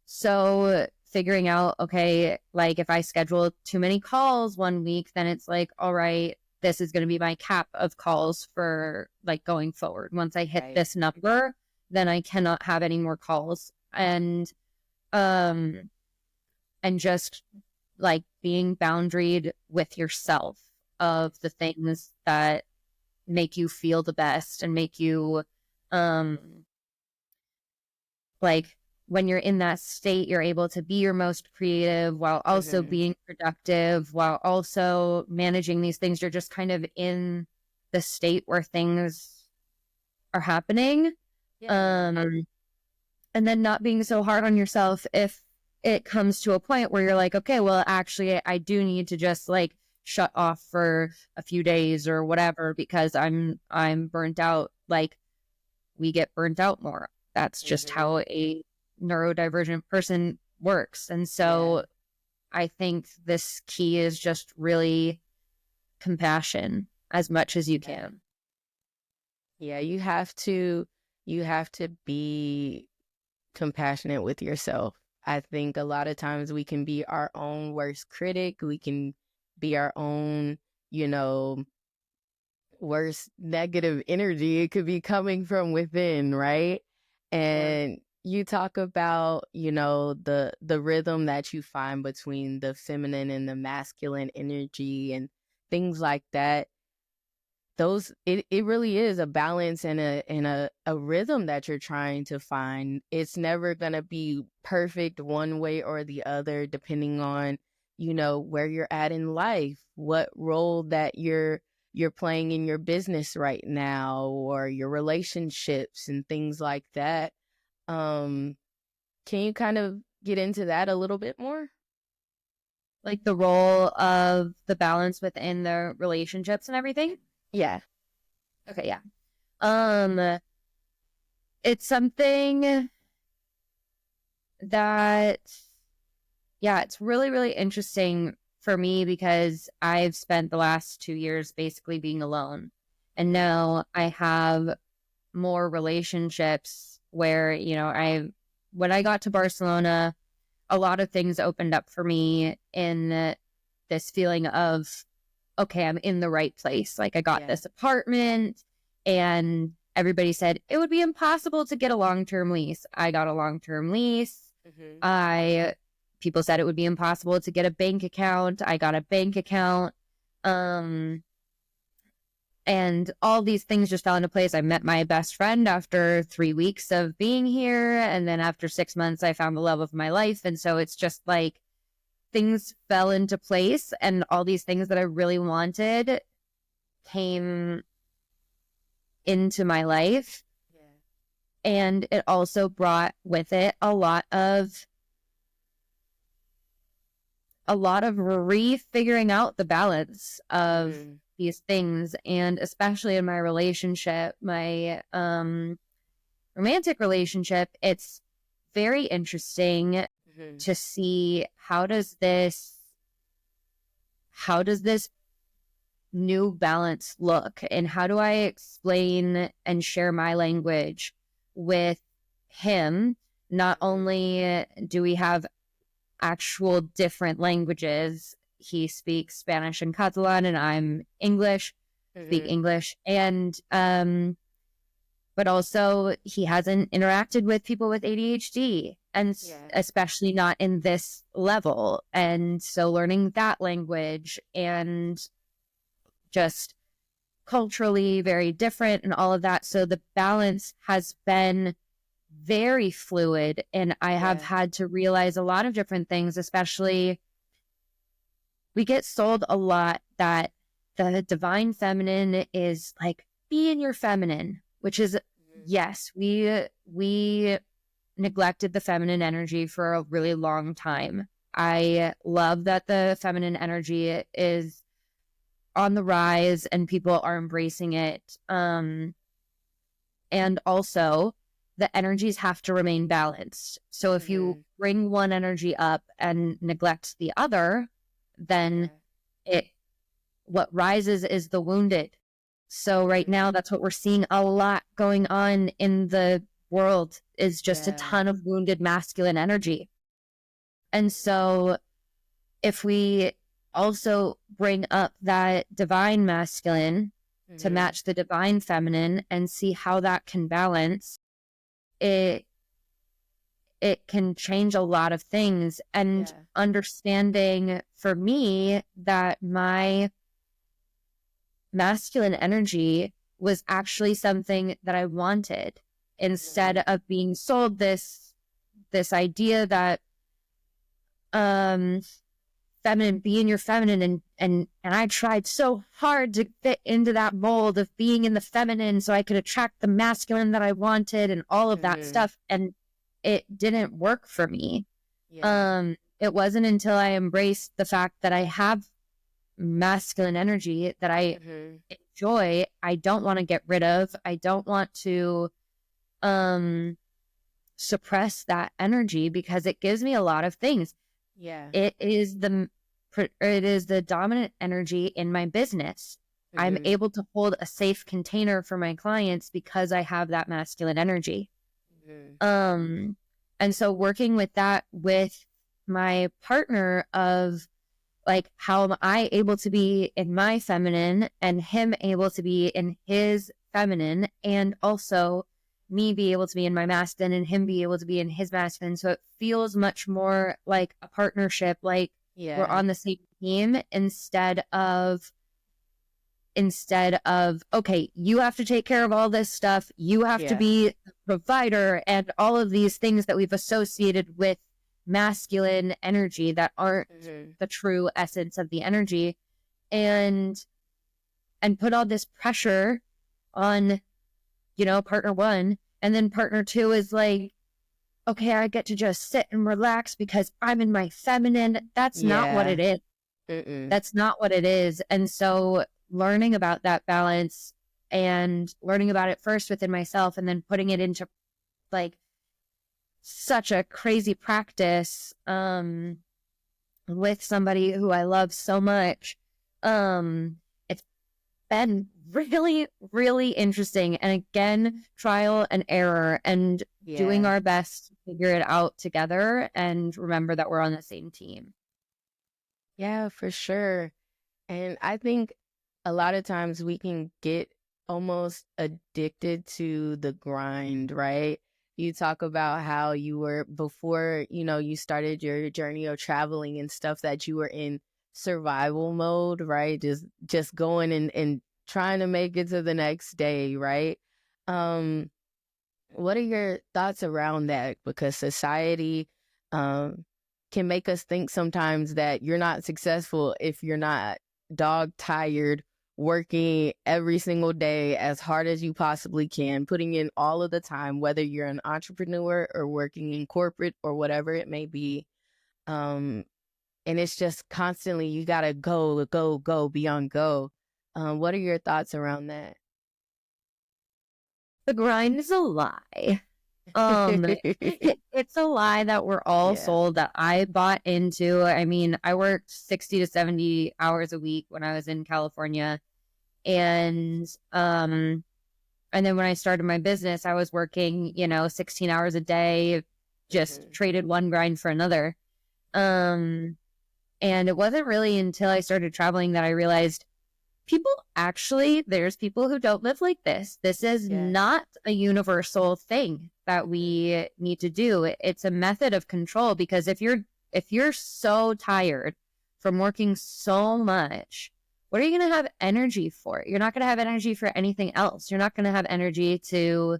So figuring out, okay, like if I schedule too many calls one week, then it's like, all right, this is going to be my cap of calls for like going forward. Once I hit this number, then I cannot have any more calls. And just like being boundaried with yourself of the things that make you feel the best and make you, like, when you're in that state, you're able to be your most creative while also being productive, while also managing these things. You're just kind of in the state where things are happening. And then not being so hard on yourself if it comes to a point where you're like, okay, well, actually, I do need to just like shut off for a few days or whatever because I'm burnt out. Like, we get burnt out more. That's just how a neurodivergent person works. And so I think this key is just really compassion as much as you can. Yeah, you have to be compassionate with yourself. I think a lot of times we can be our own worst critic. We can be our own, worst negative energy. It could be coming from within, right? And you talk about, the rhythm that you find between the feminine and the masculine energy and things like that. It really is a balance and a rhythm that you're trying to find. It's never going to be perfect one way or the other, depending on, where you're at in life, what role that you're playing in your business right now, or your relationships and things like that. Can you kind of get into that a little bit more? Like the role of the balance within the relationships and everything? Yeah. Okay, yeah. It's something that, yeah, it's really, really interesting for me because I've spent the last 2 years basically being alone. And now I have more relationships where, when I got to Barcelona, a lot of things opened up for me in this feeling of, okay, I'm in the right place. Like I got this apartment and everybody said it would be impossible to get a long-term lease. I got a long-term lease. People said it would be impossible to get a bank account. I got a bank account. And all these things just fell into place. I met my best friend after 3 weeks of being here. And then after 6 months, I found the love of my life. And so it's just like things fell into place and all these things that I really wanted came into my life. And it also brought with it a lot of refiguring out the balance of these things. And especially in my relationship, my romantic relationship, it's very interesting to see how does this new balance look, and how do I explain and share my language with him. Not only do we have actual different languages, he speaks Spanish and Catalan and I'm English, speak English, and but also he hasn't interacted with people with ADHD, and especially not in this level. And so learning that language and just culturally very different and all of that. So the balance has been very fluid, and I have had to realize a lot of different things, especially we get sold a lot that the divine feminine is like, be in your feminine, which is, yes, we neglected the feminine energy for a really long time. I love that the feminine energy is on the rise and people are embracing it. And also the energies have to remain balanced. So if you bring one energy up and neglect the other, then what rises is the wounded. So right now, that's what we're seeing a lot going on in the world, is just a ton of wounded masculine energy. And so if we also bring up that divine masculine to match the divine feminine and see how that can balance, it can change a lot of things. And understanding for me that my masculine energy was actually something that I wanted, instead of being sold this idea that feminine, be in your feminine, and I tried so hard to fit into that mold of being in the feminine so I could attract the masculine that I wanted and all of that stuff, and it didn't work for me. It wasn't until I embraced the fact that I have masculine energy that I enjoy, I don't want to get rid of, I don't want to suppress that energy, because it gives me a lot of things. It is the dominant energy in my business. I'm able to hold a safe container for my clients because I have that masculine energy. And so working with that with my partner, of like, how am I able to be in my feminine and him able to be in his feminine, and also me be able to be in my masculine and him be able to be in his masculine. So it feels much more like a partnership, like we're on the same team, instead of, okay, you have to take care of all this stuff, you have to be the provider, and all of these things that we've associated with masculine energy that aren't the true essence of the energy, and put all this pressure on, partner one, and then partner two is like, okay, I get to just sit and relax because I'm in my feminine. That's not what it is. That's not what it is. And so learning about that balance, and learning about it first within myself, and then putting it into like such a crazy practice with somebody who I love so much. It's been really, really interesting. And again, trial and error and doing our best to figure it out together and remember that we're on the same team. Yeah, for sure. And I think a lot of times we can get almost addicted to the grind, right? You talk about how you were before, you started your journey of traveling and stuff, that you were in survival mode, right? Just going and trying to make it to the next day, right? What are your thoughts around that? Because society can make us think sometimes that you're not successful if you're not dog tired, working every single day as hard as you possibly can, putting in all of the time, whether you're an entrepreneur or working in corporate or whatever it may be. And it's just constantly, you gotta go beyond go. What are your thoughts around that? The grind is a lie. It's a lie that we're all sold, that I bought into. I mean, I worked 60 to 70 hours a week when I was in California. And then when I started my business, I was working, 16 hours a day, just traded one grind for another. And it wasn't really until I started traveling that I realized there's people who don't live like this. This is not a universal thing that we need to do. It's a method of control, because if you're so tired from working so much, what are you going to have energy for? You're not going to have energy for anything else. You're not going to have energy to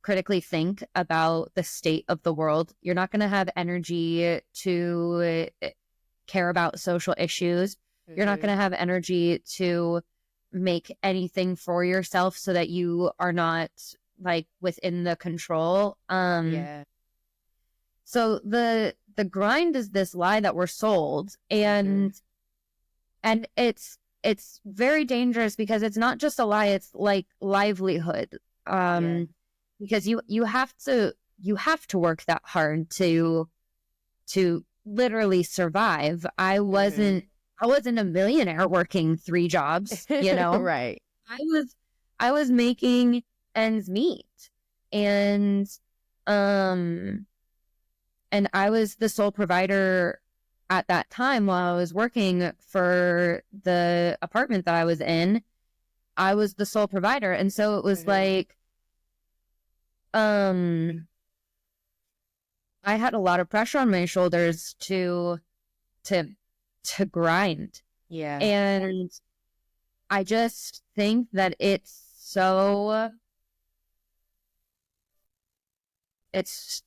critically think about the state of the world. You're not going to have energy to care about social issues. You're not going to have energy to make anything for yourself so that you are not like within the control. So the grind is this lie that we're sold, and it's very dangerous, because it's not just a lie, it's like livelihood. Because you have to work that hard to literally survive. I wasn't a millionaire working 3 jobs, Right. I was making ends meet. And I was the sole provider at that time while I was working for the apartment that I was in. I was the sole provider. And so it was like, I had a lot of pressure on my shoulders to grind. Yeah. And I just think that it's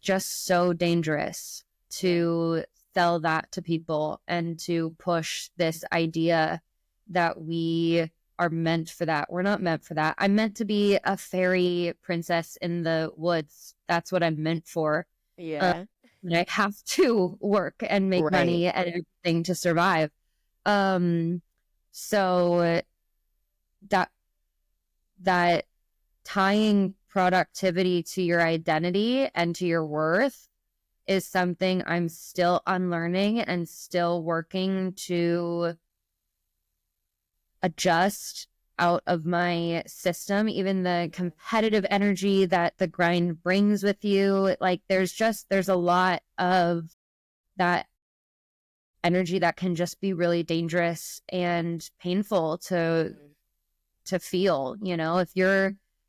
just so dangerous to sell that to people and to push this idea that we are meant for that. We're not meant for that. I'm meant to be a fairy princess in the woods. That's what I'm meant for. Yeah. And I have to work and make money and everything to survive. So that tying productivity to your identity and to your worth is something I'm still unlearning and still working to adjust out of my system. Even the competitive energy that the grind brings with you, like there's a lot of that energy that can just be really dangerous and painful to feel.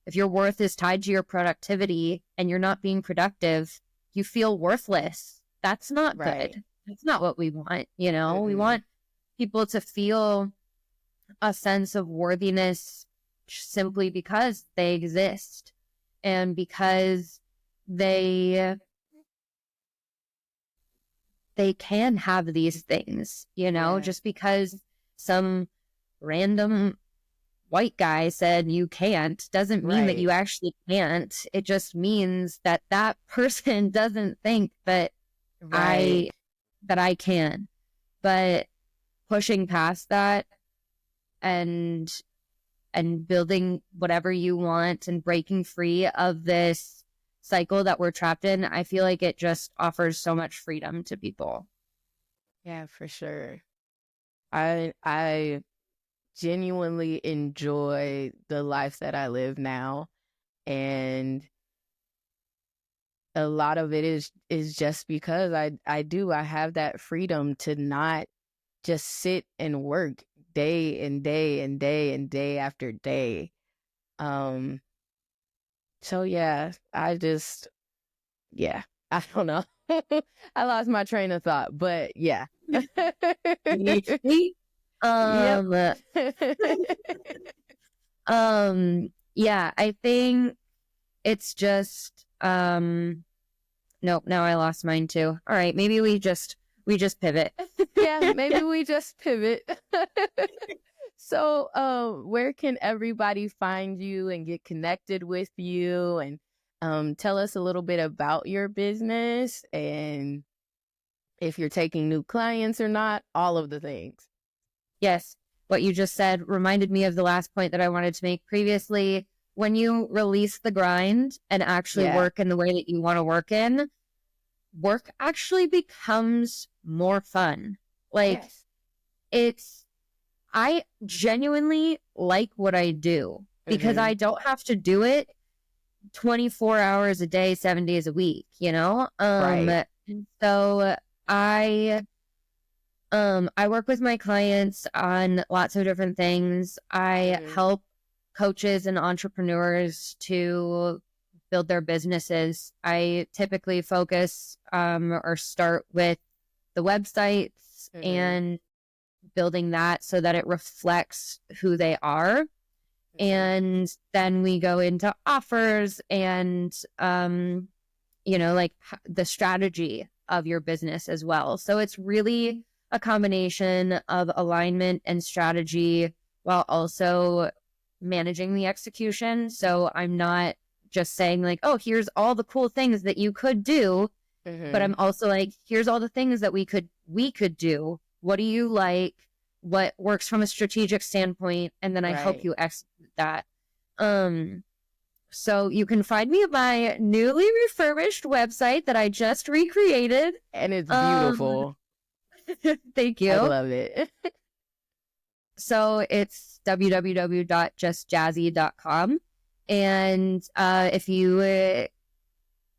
If your worth is tied to your productivity and you're not being productive, you feel worthless. That's not good. That's not what we want. We want people to feel a sense of worthiness simply because they exist and because they can have these things, just because some random white guy said you can't doesn't mean that you actually can't. It just means that that person doesn't think that I can. But pushing past that and building whatever you want and breaking free of this cycle that we're trapped in, I feel like it just offers so much freedom to people. Yeah, for sure. I genuinely enjoy the life that I live now, and a lot of it is just because I have that freedom to not just sit and work day and day and day and day after day. So yeah, I don't know. I lost my train of thought, but yeah. Yep. Yeah, I think it's just nope, now I lost mine too. All right, maybe we just pivot. Yeah, maybe we just pivot. So, where can everybody find you and get connected with you, and tell us a little bit about your business and if you're taking new clients or not, all of the things. Yes, what you just said reminded me of the last point that I wanted to make previously. When you release the grind and actually work in the way that you want to work in, work actually becomes more fun. Like, I genuinely like what I do because I don't have to do it 24 hours a day, 7 days a week, you know? Right. So I work with my clients on lots of different things. I help coaches and entrepreneurs to build their businesses. I typically focus or start with the websites and building that so that it reflects who they are. And then we go into offers and, like the strategy of your business as well. So it's really a combination of alignment and strategy while also managing the execution. So I'm not just saying like, oh, here's all the cool things that you could do, but I'm also like, here's all the things that we could do. What do you like? What works from a strategic standpoint? And then I help you execute that. So you can find me at my newly refurbished website that I just recreated. And it's beautiful. Thank you. I love it. So it's www.justjazzie.com. And if you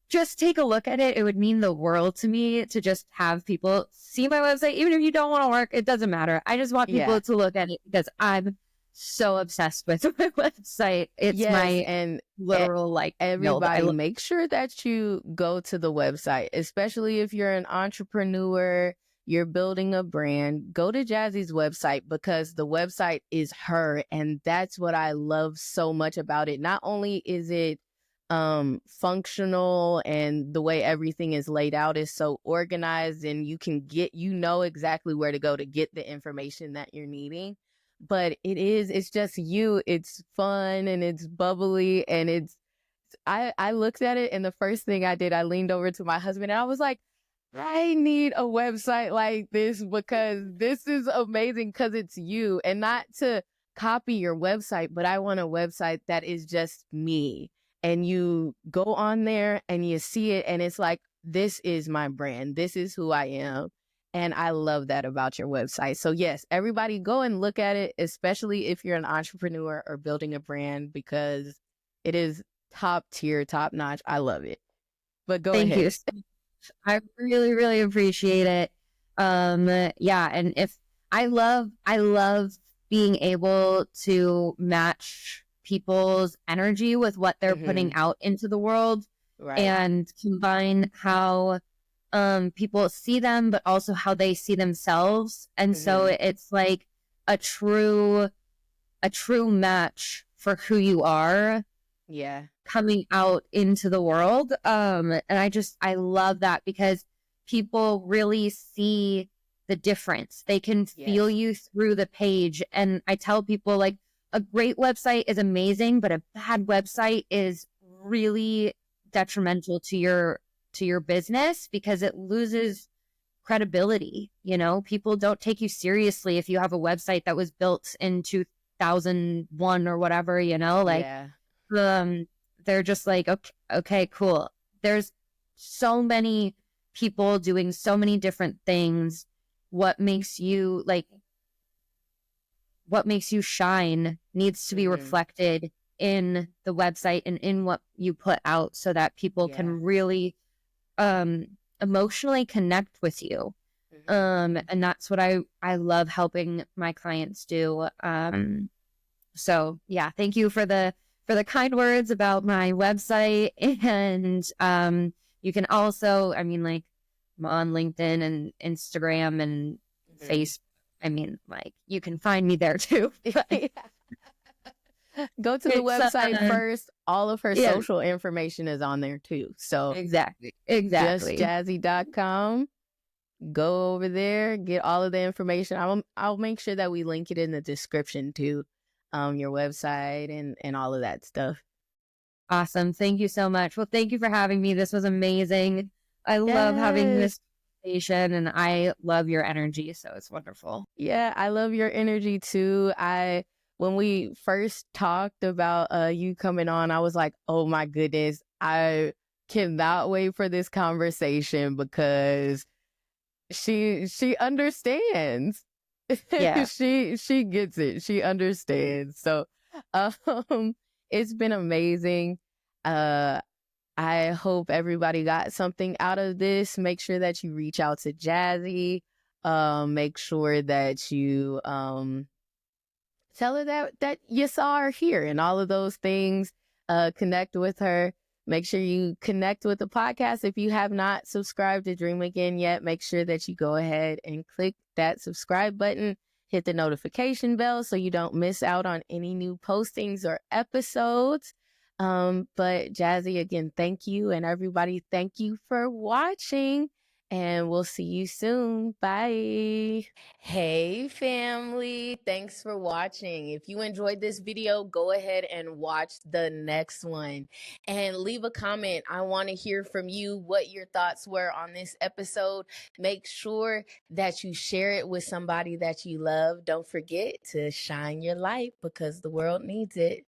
just take a look at it, it would mean the world to me to just have people see my website. Even if you don't want to work, it doesn't matter. I just want people to look at it because I'm so obsessed with my website. It's my literal like everybody make sure that you go to the website, especially if you're an entrepreneur, you're building a brand. Go to Jazzie's website because the website is her, and that's what I love so much about it. Not only is it functional, and the way everything is laid out is so organized, and you know exactly where to go to get the information that you're needing. But it's just you. It's fun and it's bubbly, and I looked at it, and the first thing I did, I leaned over to my husband and I was like, I need a website like this because this is amazing because it's you, and not to copy your website, but I want a website that is just me. And you go on there and you see it and it's like, this is my brand. This is who I am. And I love that about your website. So yes, everybody go and look at it, especially if you're an entrepreneur or building a brand, because it is top tier, top notch. I love it. But go ahead. Thank you. I really, really appreciate it. Yeah. And if I love being able to match people's energy with what they're putting out into the world and combine how people see them, but also how they see themselves. And so it's like a true match for who you are. Yeah. Coming out into the world. And I love that because people really see the difference. They can feel you through the page. And I tell people like a great website is amazing, but a bad website is really detrimental to your business because it loses credibility. You know, people don't take you seriously if you have a website that was built in 2001 or whatever, you know, like, they're just like, okay, cool. there's so many people doing so many different things. What makes you shine needs to be reflected in the website and in what you put out, so that people can really emotionally connect with you. And that's what I love helping my clients do. So yeah, thank you for the kind words about my website. And you can also, I mean, like, I'm on LinkedIn and Instagram and Facebook. I mean, like, you can find me there too. Go to the website first. All of her social information is on there too. So exactly. JustJazzie.com. Go over there, get all of the information. I'll make sure that we link it in the description to your website and all of that stuff. Awesome. Thank you so much. Well, thank you for having me. This was amazing. I love having this conversation, and I love your energy. So it's wonderful. Yeah, I love your energy too. When we first talked about you coming on, I was like, oh my goodness, I cannot wait for this conversation, because she understands. Yeah. she gets it. She understands. So it's been amazing. I hope everybody got something out of this. Make sure that you reach out to Jazzie. Make sure that you tell her that you saw her here and all of those things. Connect with her. Make sure you connect with the podcast. If you have not subscribed to Dream Again yet, make sure that you go ahead and click that subscribe button. Hit the notification bell so you don't miss out on any new postings or episodes. But Jazzie, again, thank you. And everybody, thank you for watching. And we'll see you soon. Bye. Hey, family. Thanks for watching. If you enjoyed this video, go ahead and watch the next one. And leave a comment. I want to hear from you what your thoughts were on this episode. Make sure that you share it with somebody that you love. Don't forget to shine your light, because the world needs it.